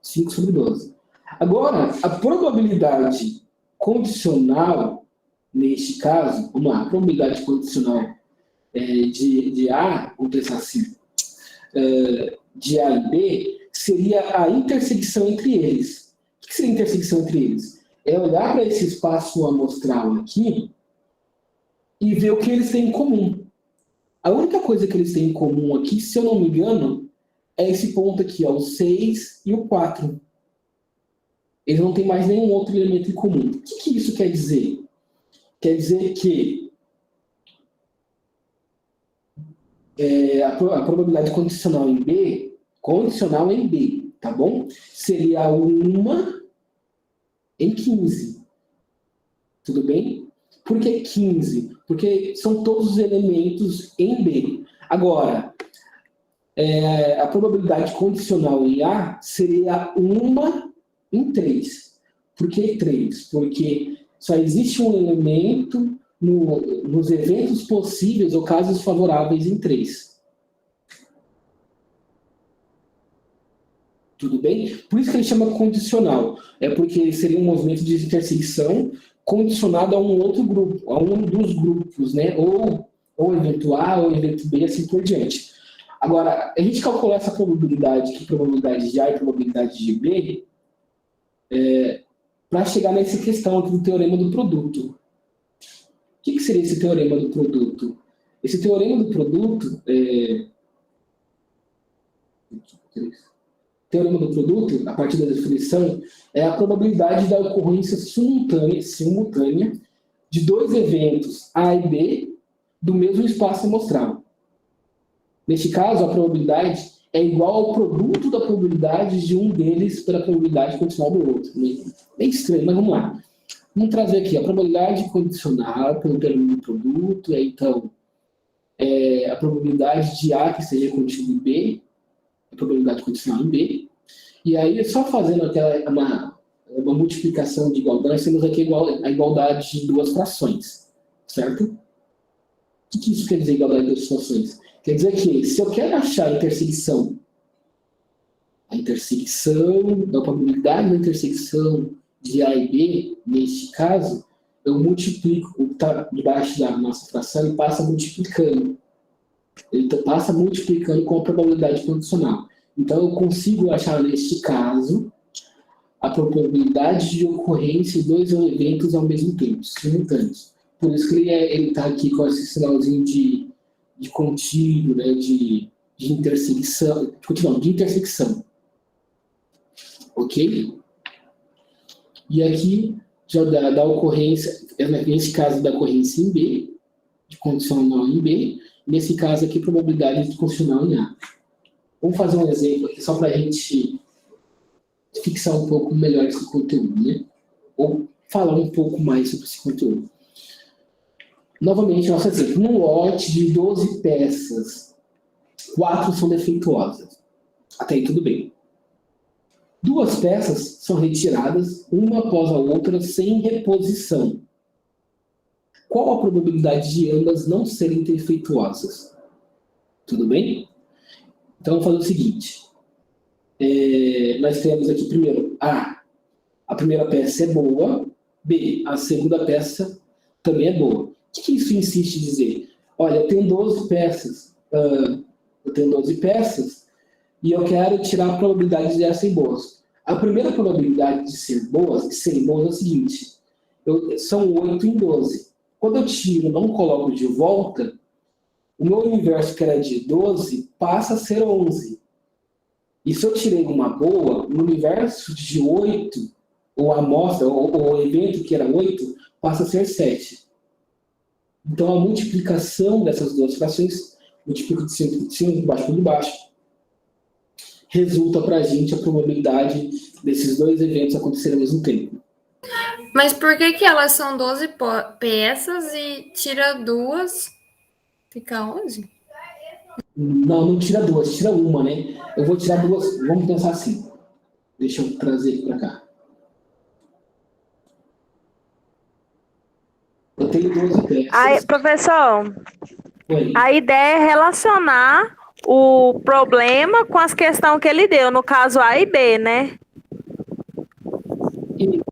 5 sobre 12. Agora, a probabilidade condicional, neste caso, vamos lá, a probabilidade condicional de A, vamos pensar assim, de A e B, seria a intersecção entre eles. O que seria a intersecção entre eles? É olhar para esse espaço amostral aqui e ver o que eles têm em comum. A única coisa que eles têm em comum aqui, se eu não me engano, é esse ponto aqui, ó, o 6 e o 4. Eles não têm mais nenhum outro elemento em comum. O que isso quer dizer? Quer dizer que a probabilidade condicional em B, tá bom? Seria 1 em 15. Tudo bem? Por que 15? Porque são todos os elementos em B. Agora, a probabilidade condicional em A seria 1 em 3. Por que 3? Porque só existe um elemento nos eventos possíveis ou casos favoráveis em 3. Tudo bem? Por isso que ele chama condicional. É porque seria um movimento de intersecção condicionado a um outro grupo, a um dos grupos, né? Ou evento A, ou evento B, assim por diante. Agora, a gente calcular essa probabilidade, que probabilidade de A e probabilidade de B, para chegar nessa questão aqui do teorema do produto. O que seria esse teorema do produto? Esse teorema do produto teorema do produto, a partir da definição, é a probabilidade da ocorrência simultânea de dois eventos A e B do mesmo espaço amostral. Neste caso, a probabilidade é igual ao produto da probabilidade de um deles pela probabilidade condicional do outro. Bem estranho, mas vamos lá. Vamos trazer aqui a probabilidade condicional pelo teorema do produto, então, a probabilidade de A que seja contido em B, a probabilidade condicional em B, e aí só fazendo uma multiplicação de igualdade, nós temos aqui a igualdade de duas frações, certo? O que isso quer dizer, igualdade de duas frações? Quer dizer que, se eu quero achar a intersecção da probabilidade da intersecção de A e B, neste caso, eu multiplico o que está debaixo da nossa fração e passa multiplicando. Ele passa multiplicando com a probabilidade condicional. Então, eu consigo achar, neste caso, a probabilidade de ocorrência de dois eventos ao mesmo tempo, simultâneos. Por isso que ele tá aqui com esse sinalzinho de contínuo, né? De intersecção. Continuando, de intersecção. Ok? E aqui já da ocorrência, nesse caso da ocorrência em B, de condicional em B, nesse caso aqui, probabilidade de condicional em A. Vamos fazer um exemplo aqui, só para a gente fixar um pouco melhor esse conteúdo, né? Ou falar um pouco mais sobre esse conteúdo. Novamente, nosso exemplo. Num lote de 12 peças, 4 são defeituosas. Até aí tudo bem. 2 peças são retiradas, uma após a outra, sem reposição. Qual a probabilidade de ambas não serem defeituosas? Tudo bem? Então, vamos fazer o seguinte. Nós temos aqui primeiro a primeira peça é boa, B, a segunda peça também é boa. O que isso insiste em dizer? Olha, eu tenho 12 peças, e eu quero tirar a probabilidade de elas serem boas. A primeira probabilidade de serem boas é o seguinte, são 8 em 12. Quando eu tiro, não coloco de volta, o meu universo, que era de 12, passa a ser 11. E se eu tirei uma boa, no universo de 8, ou a amostra, ou o evento que era 8, passa a ser 7. Então, a multiplicação dessas duas frações, multiplico de cima, de baixo por baixo, resulta para a gente a probabilidade desses dois eventos acontecerem ao mesmo tempo. Mas por que elas são 12 peças e tira 2, fica 11? Não tira 2, tira uma, né? Eu vou tirar 2, vamos pensar assim. Deixa eu trazer aqui para cá. Eu tenho 12 peças. Aí, professor, Oi. a ideia é relacionar o problema com as questões que ele deu, no caso A e B, né? E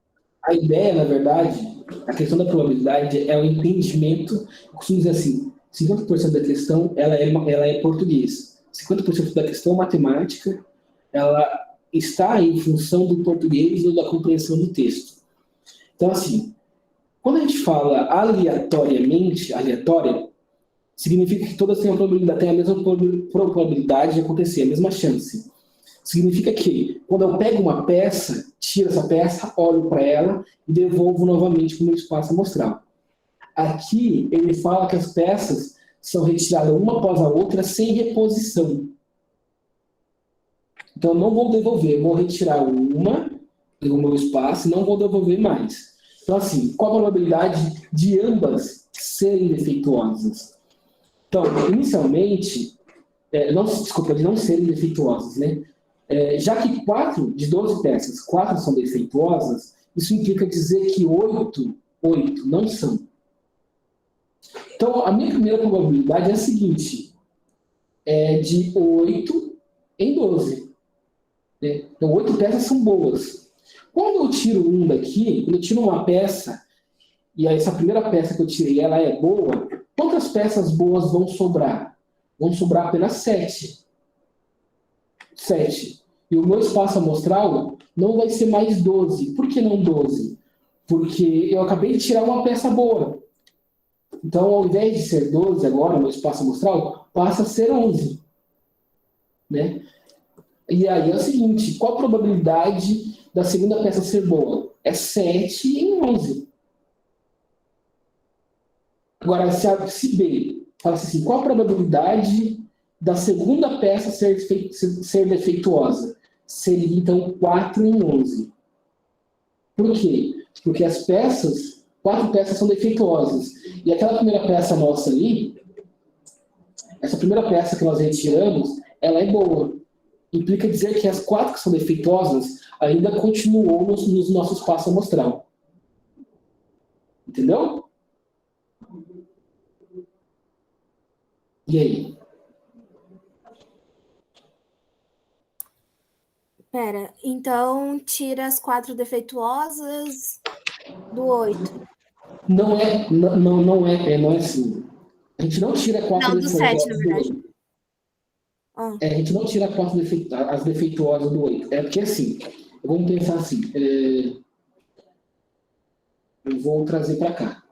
a ideia, na verdade, a questão da probabilidade é o entendimento, eu costumo dizer assim, 50% da questão ela é português, 50% da questão matemática, ela está em função do português ou da compreensão do texto. Então, assim, quando a gente fala aleatória, significa que todas têm a mesma probabilidade de acontecer, a mesma chance. Significa que, quando eu pego uma peça, tiro essa peça, olho para ela e devolvo novamente para o meu espaço amostral. Aqui, ele fala que as peças são retiradas uma após a outra sem reposição. Então, eu não vou devolver, eu vou retirar uma do meu espaço e não vou devolver mais. Então, assim, qual a probabilidade de ambas serem defeituosas? Então, inicialmente, de não serem defeituosas, né? Já que 4 de 12 peças, 4 são defeituosas, isso implica dizer que 8 não são. Então, a minha primeira probabilidade é a seguinte, é de 8 em 12. Né? Então, 8 peças são boas. Quando eu tiro um daqui, quando eu tiro uma peça, e essa primeira peça que eu tirei, ela é boa, quantas peças boas vão sobrar? Vão sobrar apenas 7. 7. E o meu espaço amostral não vai ser mais 12. Por que não 12? Porque eu acabei de tirar uma peça boa. Então, ao invés de ser 12 agora, o meu espaço amostral passa a ser 11. Né? E aí é o seguinte, qual a probabilidade da segunda peça ser boa? É 7 em 11. Agora, se B fala assim, qual a probabilidade da segunda peça ser defeituosa? Seria, então, 4 em 11. Por quê? Porque as 4 peças são defeituosas. E aquela primeira peça nossa ali, essa primeira peça que nós retiramos, ela é boa. Implica dizer que as 4 que são defeituosas ainda continuam no nosso espaço amostral. Entendeu? E aí? Pera, então tira as 4 defeituosas do 8. Não é assim. A gente não tira 4 Não, do 7, na do verdade. 8. A gente não tira as defeituosas do 8. É porque assim, vamos pensar assim. Eu vou trazer para cá.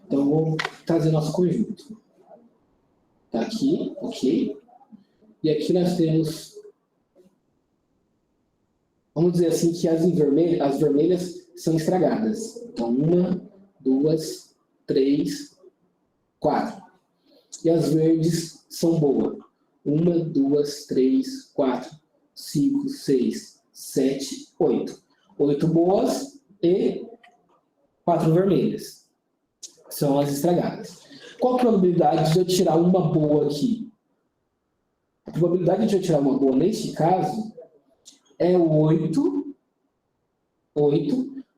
Então, vou trazer nosso conjunto. Tá aqui, ok. E aqui nós temos, vamos dizer assim, que as vermelhas são estragadas. Então, 1, 2, 3, 4. E as verdes são boas. 1, 2, 3, 4, 5, 6, 7, 8. 8 boas e 4 vermelhas. São as estragadas. Qual a probabilidade de eu tirar uma boa aqui? A probabilidade de eu tirar uma boa neste caso é 8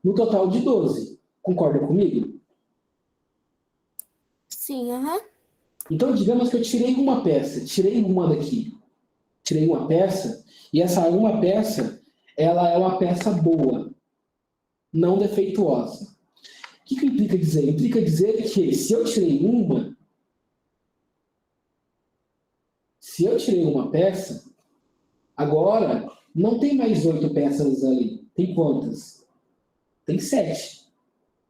no total de 12. Concorda comigo? Sim, aham. Então, digamos que eu tirei uma peça, tirei uma daqui. Tirei uma peça, e essa uma peça, ela é uma peça boa, não defeituosa. O que implica dizer? Implica dizer que se eu tirei uma peça, agora não tem mais 8 peças ali. Tem quantas? Tem 7.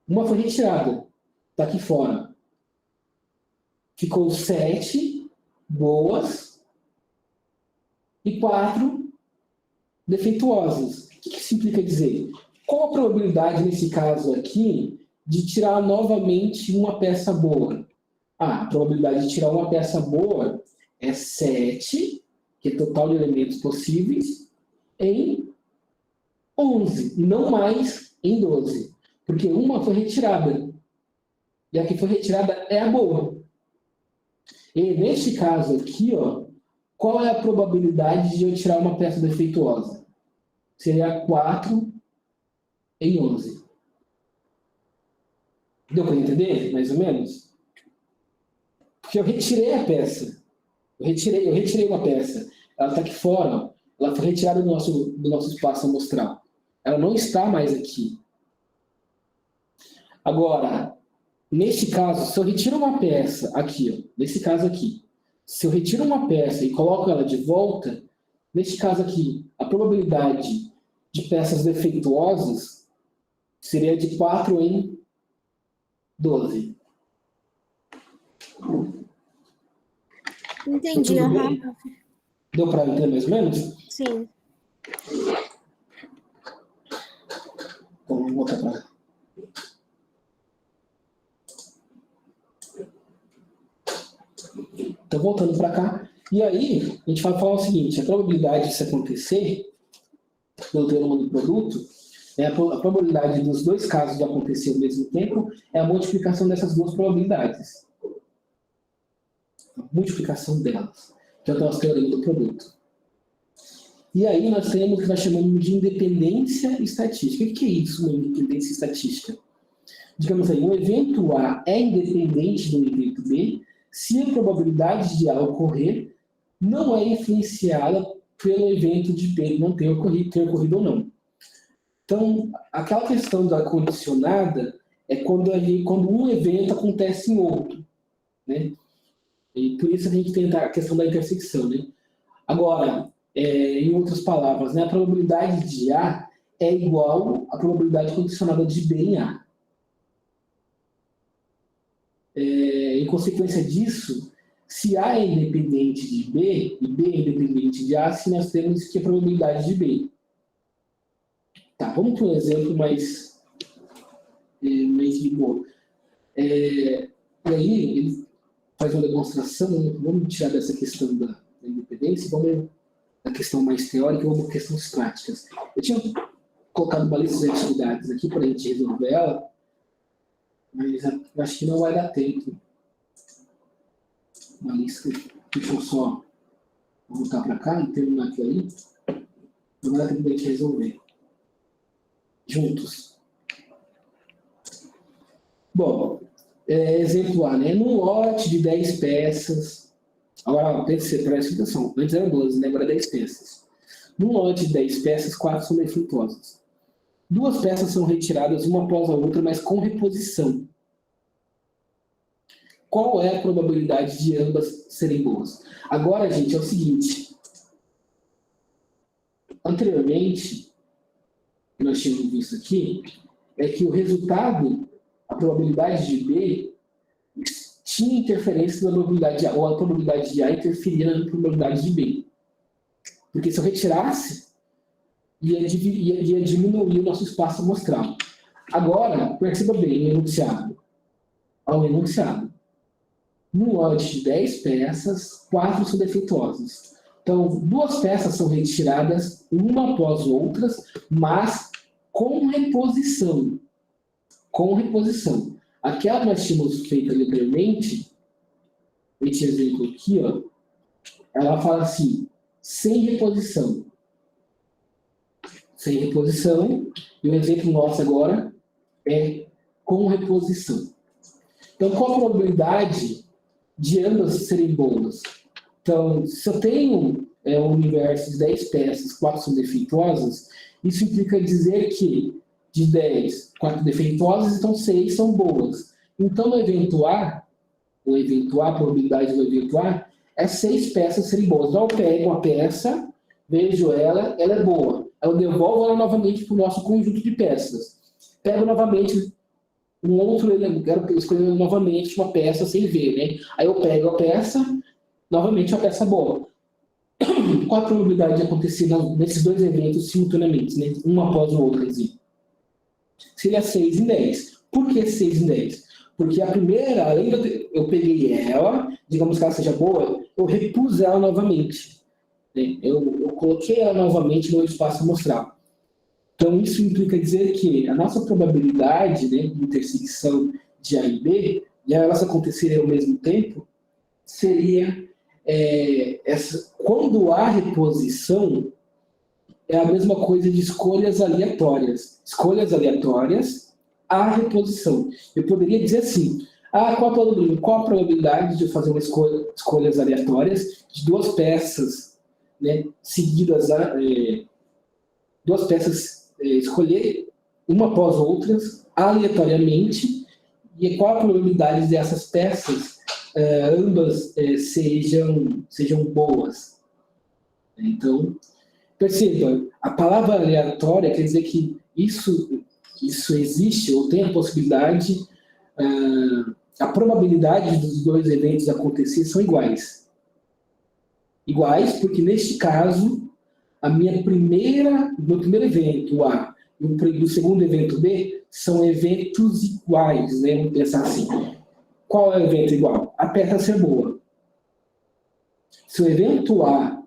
Uma foi retirada, está aqui fora. Ficou 7 boas e 4 defeituosas. O que isso implica dizer? Qual a probabilidade, nesse caso aqui, de tirar novamente uma peça boa? A probabilidade de tirar uma peça boa é 7, que é o total de elementos possíveis, em 11, não mais em 12. Porque uma foi retirada. E a que foi retirada é a boa. E neste caso aqui, ó, qual é a probabilidade de eu tirar uma peça defeituosa? Seria 4 em 11. Deu para entender, mais ou menos? Porque eu retirei a peça. Eu retirei uma peça. Ela está aqui fora. Ó. Ela foi retirada do nosso espaço amostral. Ela não está mais aqui. Agora, neste caso, se eu retiro uma peça aqui, ó, nesse caso aqui, se eu retiro uma peça e coloco ela de volta, neste caso aqui, a probabilidade de peças defeituosas seria de 4 em 12. Entendi, Tudo aham. bem? Deu para entender mais ou menos? Sim. Então, vamos voltar para cá. Então, voltando para cá. E aí, a gente vai falar o seguinte, a probabilidade disso acontecer, pelo teorema do produto, a probabilidade dos dois casos de acontecer ao mesmo tempo é a multiplicação dessas duas probabilidades. A multiplicação delas, que é o nosso teorema do produto. E aí nós temos o que nós chamamos de independência estatística. O que é isso, uma independência estatística? Digamos aí, o evento A é independente do evento B se a probabilidade de A ocorrer não é influenciada pelo evento de B não ter ocorrido ou não. Então, aquela questão da condicionada é quando um evento acontece em outro, né? E por isso a gente tem a questão da intersecção, né? Agora, em outras palavras, né, a probabilidade de A é igual à probabilidade condicionada de B em A. Em consequência disso, se A é independente de B e B é independente de A, se nós temos que a probabilidade de B. Tá, vamos para um exemplo mais de boa. E aí, ele faz uma demonstração, vamos tirar dessa questão da independência, vamos na questão mais teórica, vamos para questões práticas. Eu tinha colocado uma lista de atividades aqui para a gente resolver ela, mas eu acho que não vai dar tempo. Uma lista, deixa eu só voltar para cá e terminar aqui ali, não vai dar tempo de a gente resolver. Juntos. Bom, exemplo A, né? Num lote de 10 peças, agora presta atenção, antes eram 12, né? Agora 10 peças. Num lote de 10 peças, 4 são defeituosas. 2 peças são retiradas uma após a outra, mas com reposição. Qual é a probabilidade de ambas serem boas? Agora, gente, é o seguinte. Anteriormente, que nós tínhamos visto aqui, é que o resultado, a probabilidade de B, tinha interferência na probabilidade de A, ou a probabilidade de A interferia na probabilidade de B. Porque se eu retirasse, ia diminuir o nosso espaço amostral. Agora, perceba bem o enunciado. Ao enunciado. No lote de 10 peças, 4 são defeituosas. Então, 2 peças são retiradas, uma após outras, mas com reposição. Com reposição. Aquela que nós tínhamos feito anteriormente, esse exemplo aqui, ó, ela fala assim, sem reposição. Sem reposição. E o exemplo nosso agora é com reposição. Então, qual a probabilidade de ambas serem boas? Então, se eu tenho um universo de 10 peças, 4 são defeituosas, isso implica dizer que de 10, 4 defeituosas, então 6 são boas. Então, no evento A, a probabilidade do evento A é 6 peças serem boas. Então, eu pego uma peça, vejo ela é boa. Eu devolvo ela novamente para o nosso conjunto de peças. Pego novamente um outro, eu quero escolher novamente uma peça sem ver, né? Aí eu pego a peça, novamente uma peça boa. Qual a probabilidade de acontecer nesses 2 eventos simultaneamente, né? Um após o outro, quer dizer? Seria 6 em 10. Por que 6 em 10? Porque a primeira, além de eu peguei ela, digamos que ela seja boa, eu repus ela novamente. Né? Eu coloquei ela novamente no espaço amostral. Então, isso implica dizer que a nossa probabilidade, né, de intersecção de A e B, e elas acontecerem ao mesmo tempo, seria quando há reposição, é a mesma coisa de escolhas aleatórias. Escolhas aleatórias, há reposição. Eu poderia dizer assim, qual a probabilidade de eu fazer uma escolhas aleatórias de 2 peças, né, seguidas, 2 peças, escolher uma após outras, aleatoriamente, e qual a probabilidade dessas peças ambas sejam boas. Então, perceba, a palavra aleatória quer dizer que isso existe, ou tem a possibilidade, a probabilidade dos 2 eventos acontecer são iguais. Iguais, porque neste caso, meu primeiro evento A e o segundo evento B são eventos iguais, né? Vamos pensar assim. Qual é o evento igual? A peça ser boa. Se o evento A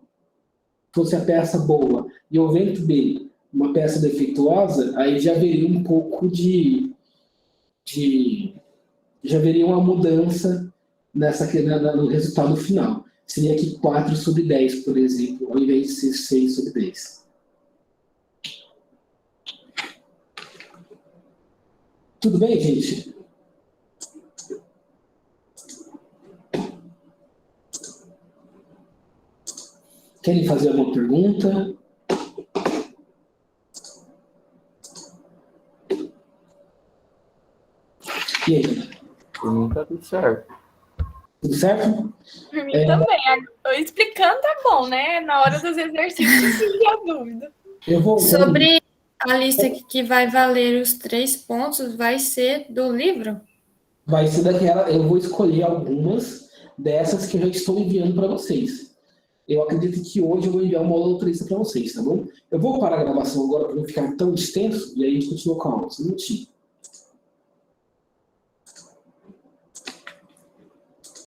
fosse a peça boa e o evento B uma peça defeituosa, aí já haveria um pouco já haveria uma mudança no resultado final. Seria aqui 4 sobre 10, por exemplo, ao invés de ser 6 sobre 10. Tudo bem, gente? Querem fazer alguma pergunta? E aí, Ana? Por mim tá tudo certo. Tudo certo? Por mim também. Eu explicando tá bom, né? Na hora dos exercícios, surge a dúvida. Sobre a lista que vai valer os 3 pontos, vai ser do livro? Vai ser daquela. Eu vou escolher algumas dessas que eu já estou enviando para vocês. Eu acredito que hoje eu vou enviar uma outra lista para vocês, tá bom? Eu vou parar a gravação agora para não ficar tão extenso e aí a gente continua com a aula. Um minutinho.